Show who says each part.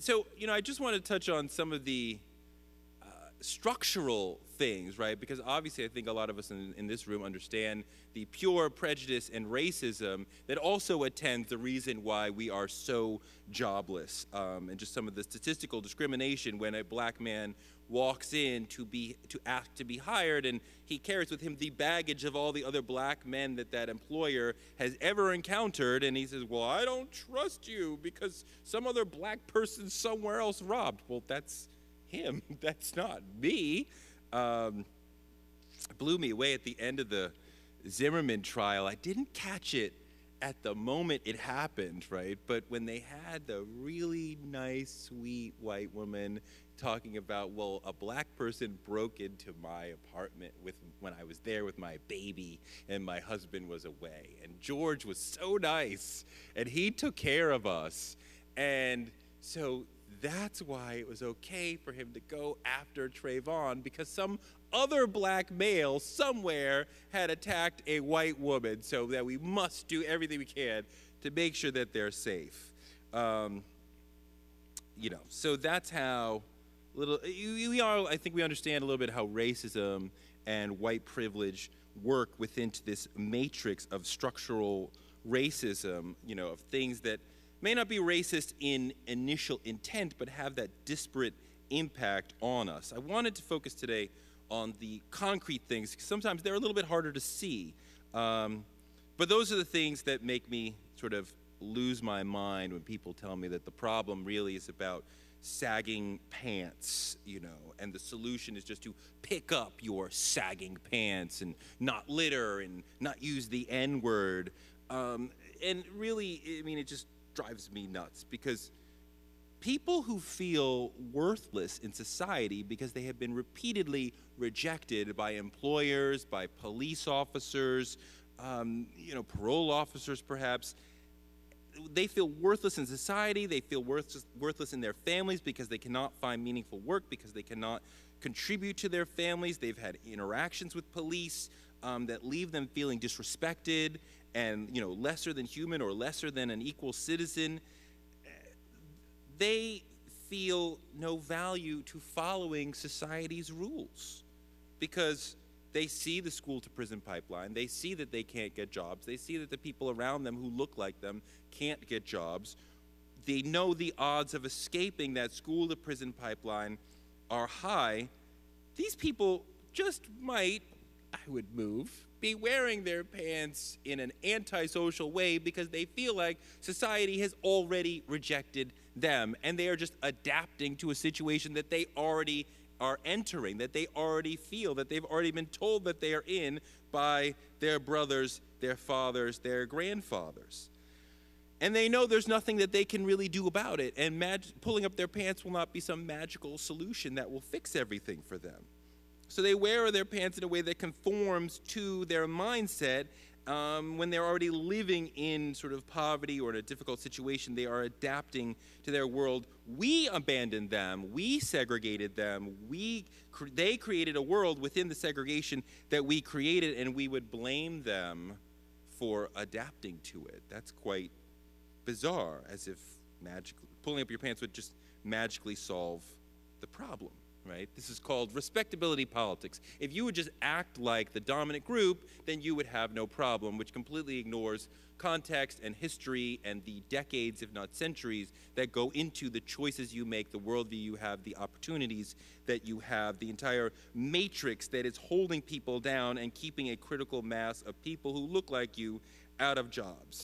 Speaker 1: So, I just want to touch on some of the structural things, right? Because obviously I think a lot of us in this room understand the pure prejudice and racism that also attends the reason why we are so jobless, and just some of the statistical discrimination when a black man walks in to ask to be hired, and he carries with him the baggage of all the other black men that employer has ever encountered, and he says, well, I don't trust you because some other black person somewhere else robbed. Well, that's him. That's not me. Blew me away at the end of the Zimmerman trial. I didn't catch it at the moment it happened, right? But when they had the really nice, sweet white woman talking about, well, a black person broke into my apartment when I was there with my baby and my husband was away. And George was so nice and he took care of us. And so that's why it was okay for him to go after Trayvon, because some other black male somewhere had attacked a white woman, so that we must do everything we can to make sure that they're safe. So that's how I think we understand a little bit how racism and white privilege work within this matrix of structural racism, of things that may not be racist in initial intent, but have that disparate impact on us. I wanted to focus today on the concrete things, because sometimes they're a little bit harder to see. But those are the things that make me sort of lose my mind when people tell me that the problem really is about sagging pants, and the solution is just to pick up your sagging pants and not litter and not use the N-word. And really, it just drives me nuts, because people who feel worthless in society because they have been repeatedly rejected by employers, by police officers, parole officers perhaps, they feel worthless in society, they feel worthless in their families because they cannot find meaningful work, because they cannot contribute to their families. They've had interactions with police that leave them feeling disrespected and lesser than human or lesser than an equal citizen. They feel no value to following society's rules because they see the school to prison pipeline, they see that they can't get jobs, they see that the people around them who look like them can't get jobs. They know the odds of escaping that school to prison pipeline are high. These people just might, I would move, be wearing their pants in an antisocial way because they feel like society has already rejected them, and they are just adapting to a situation that they already are entering, that they already feel, that they've already been told that they are in by their brothers, their fathers, their grandfathers. And they know there's nothing that they can really do about it, and pulling up their pants will not be some magical solution that will fix everything for them. So they wear their pants in a way that conforms to their mindset. When they're already living in sort of poverty or in a difficult situation, they are adapting to their world. We abandoned them. We segregated them. They created a world within the segregation that we created, and we would blame them for adapting to it. That's quite bizarre, as if pulling up your pants would just magically solve the problem. Right? This is called respectability politics. If you would just act like the dominant group, then you would have no problem, which completely ignores context and history and the decades, if not centuries, that go into the choices you make, the worldview you have, the opportunities that you have, the entire matrix that is holding people down and keeping a critical mass of people who look like you out of jobs.